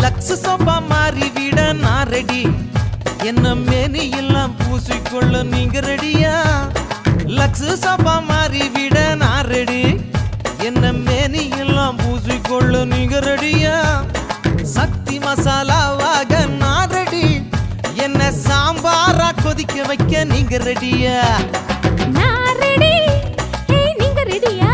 lux sofa மாறி விட நான் ரெடி என்ன மேனி எல்லாம் பூசிக்கொள்ள நீங்க ரெடியா லக்ஸ் சோபா மாறி விட நான் ரெடி என்ன மேனி எல்லாம் பூசிக்கொள்ள நீங்க ரெடியா சக்தி மசாலாவாக நான் ரெடி என்ன சாம்பாரா கொதிக்க வைக்க நீங்க ரெடியா நான் ரெடி நீங்க ரெடியா